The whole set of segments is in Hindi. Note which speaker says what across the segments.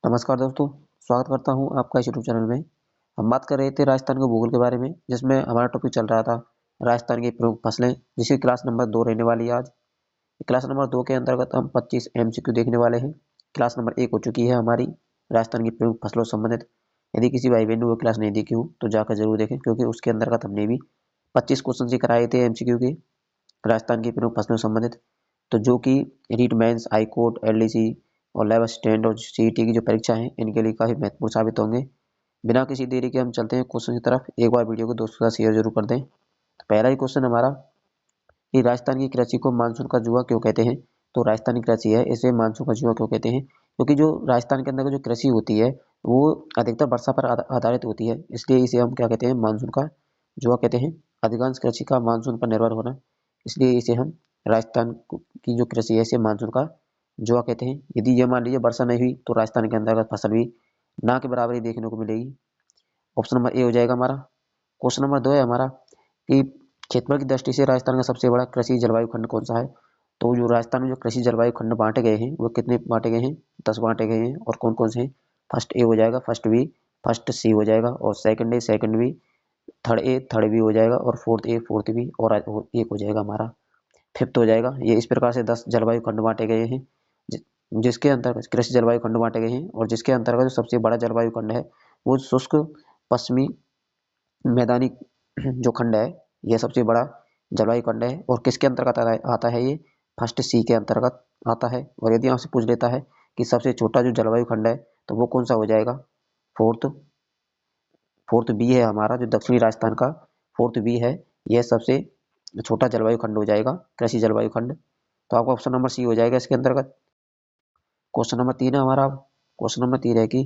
Speaker 1: नमस्कार दोस्तों, स्वागत करता हूँ आपका इस यूट्यूब चैनल में। हम बात कर रहे थे राजस्थान के भूगोल के बारे में, जिसमें हमारा टॉपिक चल रहा था राजस्थान की प्रमुख फसलें, जिसकी क्लास नंबर 2 रहने वाली है आज। क्लास नंबर 2 के अंतर्गत हम 25 एमसीक्यू देखने वाले हैं। क्लास नंबर 1 हो चुकी है हमारी राजस्थान की प्रमुख फसलों से संबंधित। यदि किसी भाई बहन ने वो क्लास नहीं देखी हो तो जाकर जरूर देखें, क्योंकि उसके अंतर्गत हमने भी 25 क्वेश्चन ही कराए थे एमसीक्यू के राजस्थान की प्रमुख फसलों से संबंधित। तो जो कि REET mains, high court, LDC और लेवल स्टैंड और सीईटी की जो परीक्षा है, इनके लिए काफी महत्वपूर्ण साबित होंगे। बिना किसी देरी के हम चलते हैं क्वेश्चन की तरफ। एक बार वीडियो को दोस्तों के साथ शेयर जरूर कर दें। तो पहला ही क्वेश्चन हमारा कि राजस्थान की कृषि को मानसून का जुआ क्यों कहते हैं। तो राजस्थान की कृषि है, इसे मानसून का जुआ क्यों कहते हैं? क्योंकि जो राजस्थान के अंदर की जो कृषि होती है वो अधिकतर वर्षा पर आधारित होती है, इसलिए इसे हम क्या कहते हैं, मानसून का जुआ कहते हैं। अधिकांश कृषि का मानसून पर निर्भर होना, इसलिए इसे हम की जो कृषि है इसे मानसून का जुआ कहते हैं। यदि ये मान लीजिए वर्षा नहीं हुई तो राजस्थान के अंदर फसल भी ना के बराबर ही देखने को मिलेगी। ऑप्शन नंबर ए हो जाएगा हमारा। क्वेश्चन नंबर 2 है हमारा कि क्षेत्रफल की दृष्टि से राजस्थान का सबसे बड़ा कृषि जलवायु खंड कौन सा है। तो जो राजस्थान में जो कृषि जलवायु खंड बांटे गए हैं वो कितने बांटे गए हैं? 10 बांटे गए हैं। और कौन कौन से हैं? फर्स्ट ए हो जाएगा, फर्स्ट बी, फर्स्ट सी हो जाएगा, और second A, second B, third A, third B हो जाएगा, और फोर्थ ए, फोर्थ बी, और एक हो जाएगा हमारा फिफ्थ हो जाएगा। ये इस प्रकार से 10 जलवायु खंड बांटे गए हैं, जि, जिसके अंतर्गत कृषि जलवायु खंड बांटे गए हैं। और जिसके अंतर्गत जो सबसे बड़ा जलवायु खंड है वो शुष्क पश्चिमी मैदानी जो खंड है, यह सबसे बड़ा जलवायु खंड है। और किसके अंतर्गत आता है ये? फर्स्ट सी के अंतर्गत आता है। और यदि आपसे पूछ लेता है कि सबसे छोटा जो जलवायु खंड है तो वो कौन सा हो जाएगा? फोर्थ फोर्थ बी है हमारा, जो दक्षिणी राजस्थान का फोर्थ बी है, यह सबसे छोटा जलवायु खंड हो जाएगा, कृषि जलवायु खंड। तो आपका ऑप्शन नंबर सी हो जाएगा इसके अंतर्गत। क्वेश्चन नंबर 3 है हमारा। क्वेश्चन नंबर 3 है कि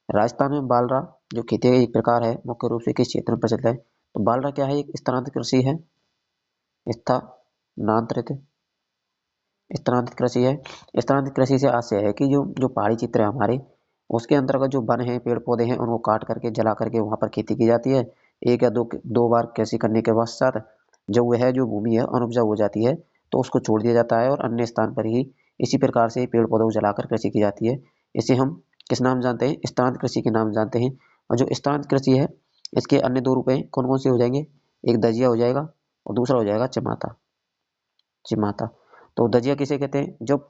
Speaker 1: राजस्थान में बालरा जो खेती का एक प्रकार है, मुख्य रूप से किस क्षेत्र में प्रचलित है? तो बालरा क्या है? एक स्थानांतरित कृषि है। स्थानांतरित स्थानांतरित कृषि है। स्थानांतरित कृषि से आशय है कि जो जो पहाड़ी क्षेत्र है हमारे, उसके अंतर्गत जो वन है, पेड़ पौधे हैं, उनको काट करके जला करके वहां पर खेती की जाती है। एक या दो बार कृषि करने के पश्चात जब वह जो भूमि है अनउपजाऊ हो जाती है तो उसको छोड़ दिया जाता है और अन्य स्थान पर ही इसी प्रकार से पेड़ पौधों को जलाकर कृषि की जाती है। इसे हम किस नाम जानते हैं? स्थानांतरित कृषि के नाम जानते हैं। और जो स्थानांतरित कृषि है, इसके अन्य दो रूप हैं, कौन कौन से हो जाएंगे? एक दजिया हो जाएगा और दूसरा हो जाएगा चिमाता। चिमाता। तो दजिया किसे कहते हैं? जब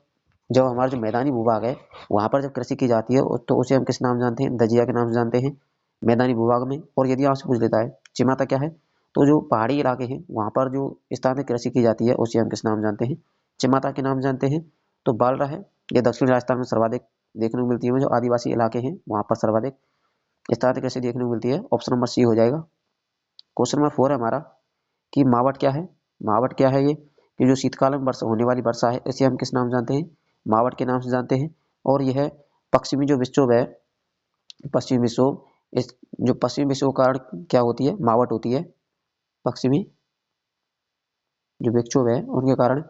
Speaker 1: जब हमारा जो मैदानी भूभाग है वहां पर जब कृषि की जाती है तो उसे हम किस नाम जानते हैं? दजिया के नाम से जानते हैं, मैदानी भूभाग में। और यदि आपसे पूछ लेता है चिमाता क्या है, तो जो पहाड़ी इलाके हैं वहां पर जो स्थानीय कृषि की जाती है उसे हम किस नाम जानते हैं? चिमाता के नाम जानते हैं। तो बालरा है, ये दक्षिण राजस्थान में सर्वाधिक देखने को मिलती है। जो आदिवासी इलाके हैं वहां पर सर्वाधिक स्थानीय कृषि देखने को मिलती है। ऑप्शन नंबर सी हो जाएगा। क्वेश्चन नंबर 4 है हमारा कि मावट क्या है। मावट क्या है? ये कि जो शीतकाल में वर्षा होने वाली वर्षा है इसे हम किस नाम जानते हैं? मावट के नाम से जानते हैं। और यह पश्चिमी जो विक्षोभ है, पश्चिमी विक्षोभ, इस जो पश्चिमी विक्षोभ का कारण क्या होती है? मावट होती है। पश्चिमी जो विक्षोभ है उनके कारण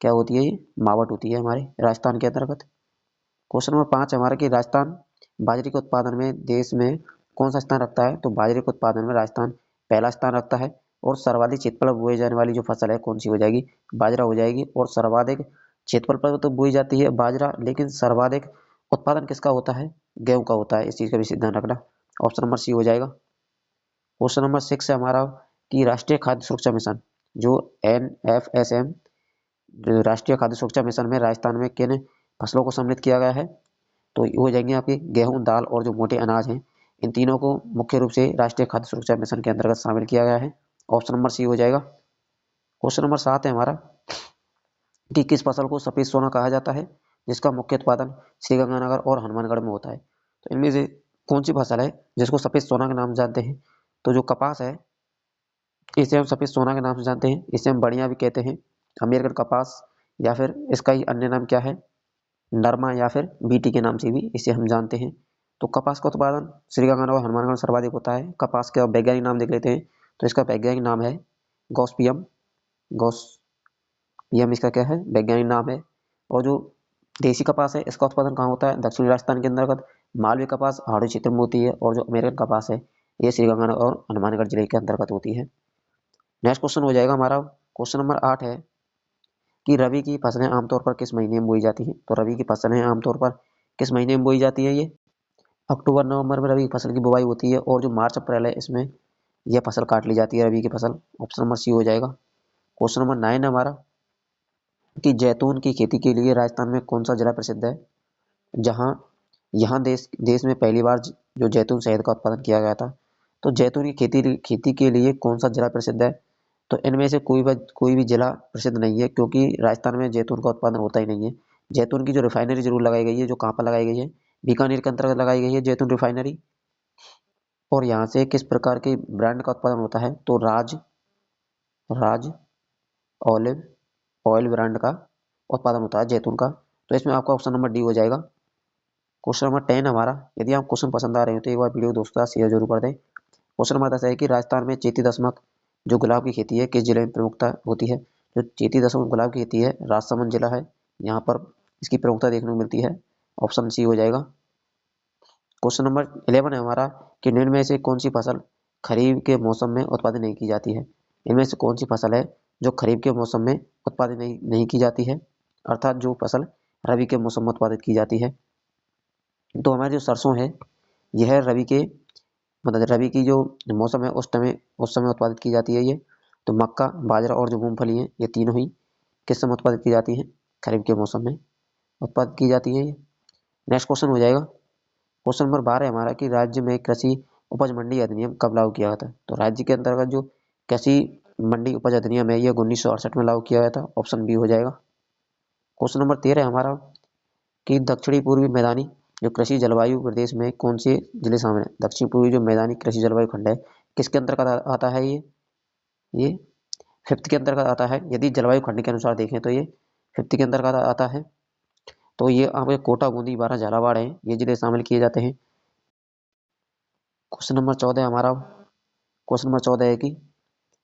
Speaker 1: क्या होती है? ये मावट होती है हमारे राजस्थान के अंतर्गत। क्वेश्चन नंबर 5 हमारा कि राजस्थान बाजरे के उत्पादन में देश में कौन सा स्थान रखता है। तो बाजरे के उत्पादन में राजस्थान पहला स्थान रखता है। और सर्वाधिक क्षेत्रफल पर बोई जाने वाली जो फसल है कौन सी हो जाएगी? बाजरा हो जाएगी। और सर्वाधिक क्षेत्रफल पर तो बोई जाती है बाजरा, लेकिन सर्वाधिक उत्पादन किसका होता है? गेहूं का होता है। इस चीज का भी ध्यान रखना। ऑप्शन नंबर सी हो जाएगा। क्वेश्चन नंबर 6 है हमारा कि राष्ट्रीय खाद्य सुरक्षा मिशन जो NFSM, जो राष्ट्रीय खाद्य सुरक्षा मिशन में राजस्थान में किन फसलों को सम्मिलित किया गया है? तो ये हो जाएंगे आपके गेहूं, दाल और जो मोटे अनाज हैं, इन तीनों को मुख्य रूप से राष्ट्रीय खाद्य सुरक्षा मिशन के अंतर्गत शामिल किया गया है। ऑप्शन नंबर सी हो जाएगा। क्वेश्चन नंबर 7 है हमारा कि किस फसल को सफेद सोना कहा जाता है, जिसका मुख्य उत्पादन श्रीगंगानगर और हनुमानगढ़ में होता है। तो इनमें से कौन सी फसल है जिसको सफेद सोना के नाम जानते हैं? तो जो कपास है इसे हम सफेद सोना के नाम से जानते हैं। इसे हम बढ़िया भी कहते हैं, अमेरिकन कपास, या फिर इसका ही अन्य नाम क्या है? नरमा, या फिर बीटी के नाम से भी इसे हम जानते हैं। तो कपास का उत्पादन श्रीगंगानगर और हनुमानगढ़ में सर्वाधिक होता है। कपास का वैज्ञानिक नाम देख लेते हैं। तो इसका वैज्ञानिक नाम है गॉसिपियम। गॉसिपियम इसका क्या है? वैज्ञानिक नाम है। और जो देसी कपास है इसका उत्पादन कहाँ होता है? दक्षिणी राजस्थान के अंतर्गत। मालवी कपास पहाड़ी क्षेत्र में होती है। और जो अमेरिकन कपास है ये श्रीगंगानगर और हनुमानगढ़ जिले के अंतर्गत होती है। नेक्स्ट क्वेश्चन हो जाएगा हमारा। क्वेश्चन नंबर 8 है कि रबी की फसलें आमतौर पर किस महीने में बोई जाती हैं। तो रबी की फसलें आमतौर पर किस महीने में बोई जाती है ये? अक्टूबर नवंबर में रबी की फसल की बुवाई होती है और जो मार्च अप्रैल है इसमें यह फसल काट ली जाती है रबी की फसल। ऑप्शन नंबर सी हो जाएगा। क्वेश्चन नंबर 9 हमारा कि जैतून की खेती के लिए राजस्थान में कौन सा जिला प्रसिद्ध है? जहां यहाँ देश देश में पहली बार जो जैतून शहद का उत्पादन किया गया था। तो जैतून की खेती के लिए कौन सा जिला प्रसिद्ध है? तो इनमें से कोई भी जिला प्रसिद्ध नहीं है, क्योंकि राजस्थान में जैतून का उत्पादन होता ही नहीं है। जैतून की जो रिफाइनरी जरूर लगाई गई है, जो कहाँ पर लगाई गई है? बीकानेर के अंतर्गत लगाई गई है जैतून रिफाइनरी। और यहाँ से किस प्रकार के ब्रांड का उत्पादन होता है? तो राज राज ऑलिव ऑयल ब्रांड का उत्पादन होता है जैतून का। तो इसमें आपका ऑप्शन नंबर डी हो जाएगा। क्वेश्चन नंबर 10 हमारा, यदि आप क्वेश्चन पसंद आ रहे हो तो एक बार वीडियो दोस्तों शेयर जरूर कर दें। क्वेश्चन नंबर 10 है कि राजस्थान में चेती दशमक जो गुलाब की खेती है किस जिले में प्रमुखता होती है? जो चेती दशमक गुलाब की खेती है राजसमंद जिला है, यहाँ पर इसकी प्रमुखता देखने को मिलती है। ऑप्शन सी हो जाएगा। क्वेश्चन नंबर 11 है हमारा कि निम्न में से कौन सी फसल खरीफ के मौसम में उत्पादन नहीं की जाती है? इनमें से कौन सी फसल है जो खरीफ के मौसम में उत्पादन नहीं की जाती है, अर्थात जो फसल रबी के मौसम में उत्पादित की जाती है? तो हमारी जो सरसों है यह रबी के मतलब रबी की जो मौसम है उस समय उत्पादित की जाती है ये। तो मक्का, बाजरा और जो मूंगफली है ये तीनों ही किस समय उत्पादित की जाती है? खरीफ के मौसम में उत्पादित की जाती है ये। नेक्स्ट क्वेश्चन हो जाएगा। क्वेश्चन नंबर 12 है हमारा कि राज्य में कृषि उपज मंडी अधिनियम कब लागू किया गया था? तो राज्य के अंतर्गत जो कृषि मंडी उपज अधिनियम है यह 1968 में लागू किया गया था। ऑप्शन बी हो जाएगा। क्वेश्चन नंबर 13 है हमारा कि दक्षिणी पूर्वी मैदानी जो कृषि जलवायु प्रदेश में कौन से जिले शामिल है? दक्षिण पूर्वी जो मैदानी कृषि जलवायु खंड है किसके अंतर्गत आता है? ये फिफ्थ के अंतर्गत आता है। यदि जलवायु खंड के अनुसार देखें तो ये फिफ्थ के अंतर्गत आता है। तो ये आपके कोटा, बूंदी, बारह, झालावाड़ है, ये जिले शामिल किए जाते हैं। क्वेश्चन नंबर 14 हमारा, क्वेश्चन नंबर 14 है कि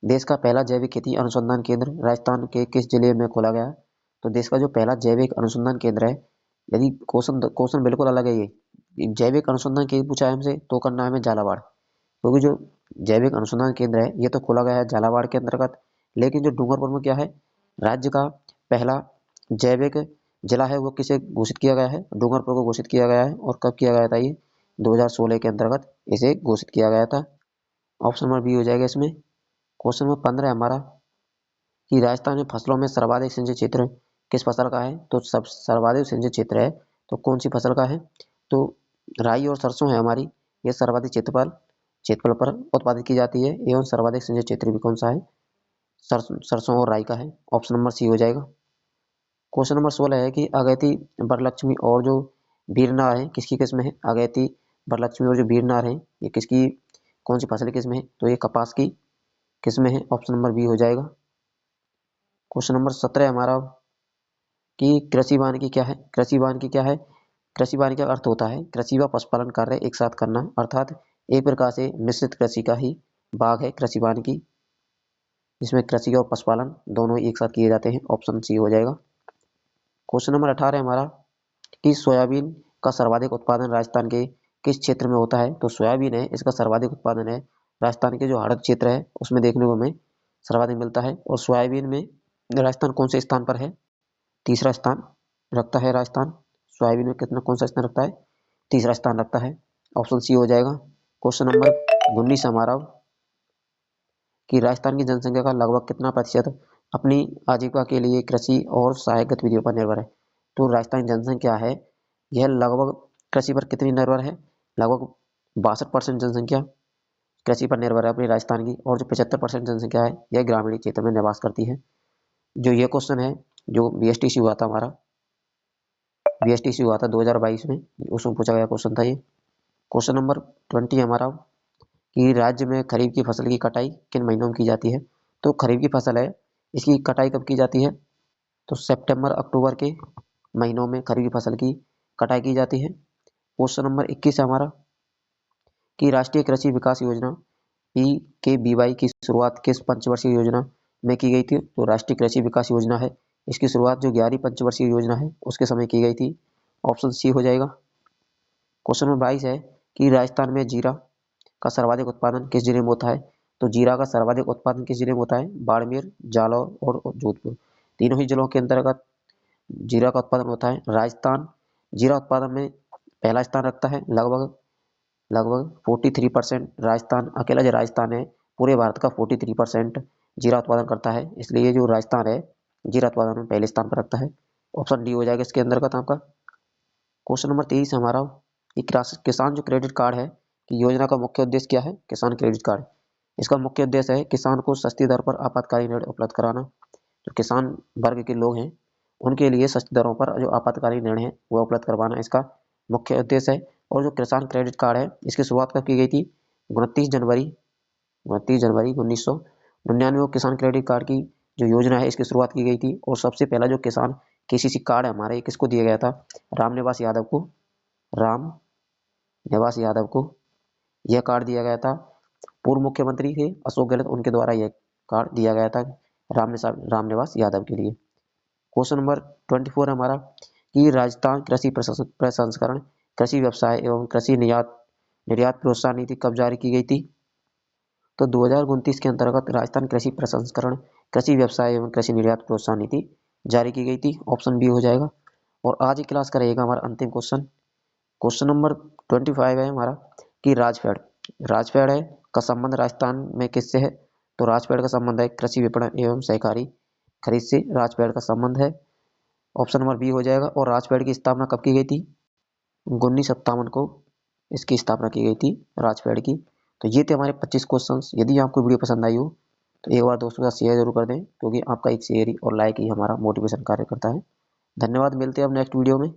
Speaker 1: देश का पहला जैविक खेती अनुसंधान केंद्र राजस्थान के किस जिले में खोला गया? तो देश का जो पहला जैविक अनुसंधान केंद्र है, यदि क्वेश्चन क्वेश्चन बिल्कुल अलग है ये जैविक अनुसंधान केंद्र पूछा है हमसे तो करना है हमें झालावाड़, क्योंकि जो जैविक अनुसंधान केंद्र है ये तो खोला गया है झालावाड़ के अंतर्गत। लेकिन जो डूंगरपुर में क्या है, राज्य का पहला जैविक जिला है वो किसे घोषित किया गया है? डूंगरपुर को घोषित किया गया है। और कब किया गया था ये? 2016 के अंतर्गत इसे घोषित किया गया था। ऑप्शन नंबर बी हो जाएगा इसमें। क्वेश्चन नंबर 15 है हमारा कि राजस्थान में फसलों में सर्वाधिक सिंचित क्षेत्र किस फसल का है? तो सब सर्वाधिक सिंचित क्षेत्र है तो कौन सी फसल का है? तो राई और सरसों है हमारी, ये सर्वाधिक क्षेत्रफल पर उत्पादित की जाती है। एवं सर्वाधिक सिंचित क्षेत्र भी कौन सा है? सरसों और राई का है। ऑप्शन नंबर सी हो जाएगा। क्वेश्चन नंबर 16 है कि अगैती, वरलक्ष्मी और जो वीरनार है किसकी किस्म है? अगैती, वरलक्ष्मी और जो वीरनार है ये किसकी कौन सी फसल की किस्म है? तो ये कपास की किस्म है। ऑप्शन नंबर बी हो जाएगा। क्वेश्चन नंबर 17 हमारा कि कृषि वानिकी क्या है? कृषि वानिकी क्या है? कृषि वानिकी का अर्थ होता है कृषि व पशुपालन कार्य एक साथ करना, अर्थात एक प्रकार से मिश्रित कृषि का ही भाग है कृषि वानिकी, जिसमें कृषि और पशुपालन दोनों ही एक साथ किए जाते हैं। ऑप्शन सी हो जाएगा। क्वेश्चन नंबर 18 हमारा कि सोयाबीन का सर्वाधिक उत्पादन राजस्थान के किस क्षेत्र में होता है? तो सोयाबीन है इसका सर्वाधिक उत्पादन है राजस्थान के जो हड़प क्षेत्र है उसमें देखने को हमें सर्वाधिक मिलता है। और सोयाबीन में राजस्थान कौन से स्थान पर है? तीसरा स्थान रखता है राजस्थान। सोयाबीन में कितना कौन सा स्थान रखता है? तीसरा स्थान रखता है। ऑप्शन सी हो जाएगा। क्वेश्चन नंबर 19 हमारा कि राजस्थान की जनसंख्या का लगभग कितना प्रतिशत अपनी आजीविका के लिए कृषि और सहायक गतिविधियों पर निर्भर है? तो राजस्थान की जनसंख्या है यह लगभग कृषि पर कितनी निर्भर है? लगभग 62% जनसंख्या कृषि पर निर्भर है अपनी राजस्थान की। और जो 75% जनसंख्या है यह ग्रामीण क्षेत्र में निवास करती है। जो ये क्वेश्चन है जो बीएसटीसी हुआ था हमारा, बीएसटीसी हुआ था 2022 में, उसमें पूछा गया क्वेश्चन था ये। क्वेश्चन नंबर 20 हमारा कि राज्य में खरीफ की फसल की कटाई किन महीनों में की जाती है? तो खरीफ की फसल है इसकी कटाई कब की जाती है? तो सितंबर अक्टूबर के महीनों में खरीफ की फसल की कटाई की जाती है। क्वेश्चन नंबर 21 है हमारा कि राष्ट्रीय कृषि विकास योजना PKBY की शुरुआत किस पंचवर्षीय योजना में की गई थी? तो राष्ट्रीय कृषि विकास योजना है इसकी शुरुआत जो 11वीं पंचवर्षीय योजना है उसके समय की गई थी। ऑप्शन सी हो जाएगा। क्वेश्चन नंबर 22 है कि राजस्थान में जीरा का सर्वाधिक उत्पादन किस जिले में होता है? तो जीरा का सर्वाधिक उत्पादन किस जिले में होता है? बाड़मेर, जालौर और जोधपुर, तीनों ही जिलों के अंतर्गत जीरा का उत्पादन होता है। राजस्थान जीरा उत्पादन में पहला स्थान रखता है, लगभग लगभग 43%। राजस्थान अकेला जो राजस्थान है पूरे भारत का 43% जीरा उत्पादन करता है, इसलिए जो राजस्थान है जीरा उत्पादन में पहले स्थान पर रखता है। ऑप्शन डी हो जाएगा इसके अंतर्गत आपका। क्वेश्चन नंबर 23 है हमारा कि किसान जो क्रेडिट कार्ड है कि योजना का मुख्य उद्देश्य क्या है। किसान क्रेडिट कार्ड, इसका मुख्य उद्देश्य है किसान को सस्ती दर पर आपातकालीन ऋण उपलब्ध कराना। जो किसान वर्ग के लोग हैं उनके लिए सस्ती दरों पर जो आपातकालीन ऋण है वह उपलब्ध करवाना इसका मुख्य उद्देश्य है। और जो किसान क्रेडिट कार्ड है इसकी शुरुआत कब की गई थी? 29 जनवरी 1999 किसान क्रेडिट कार्ड की जो योजना है इसकी शुरुआत की गई थी। और सबसे पहला जो किसान केसीसी कार्ड है हमारे किसको दिया गया था? रामनिवास यादव को। राम निवास यादव को यह कार्ड दिया गया था। पूर्व मुख्यमंत्री थे अशोक गहलोत, उनके द्वारा यह कार्ड दिया गया था रामनिवास यादव के लिए। क्वेश्चन नंबर 24 हमारा कि राजस्थान कृषि प्रसंस्करण, कृषि व्यवसाय एवं कृषि निर्यात निर्यात प्रोत्साहन नीति कब जारी की गई थी? तो 2029 के अंतर्गत राजस्थान कृषि प्रसंस्करण, कृषि व्यवसाय एवं कृषि निर्यात प्रोत्साहन नीति जारी की गई थी। ऑप्शन बी हो जाएगा। और आज की क्लास का रहेगा हमारा अंतिम क्वेश्चन। क्वेश्चन नंबर 25 है हमारा कि राजफेड, राजफेड है का संबंध राजस्थान में किससे है? तो राजफेड का संबंध है कृषि विपणन एवं सहकारी खरीद से राजफेड का संबंध है। ऑप्शन नंबर बी हो जाएगा। और राजफेड की स्थापना कब की गई थी? 1957 को इसकी स्थापना की गई थी राजफेड की। तो ये थे हमारे 25 क्वेश्चंस। यदि आपको वीडियो पसंद आई हो तो एक बार दोस्तों के साथ शेयर जरूर कर दें, क्योंकि आपका एक शेयर ही और लाइक ही हमारा मोटिवेशन कार्य करता है। धन्यवाद, मिलते हैं अब नेक्स्ट वीडियो में।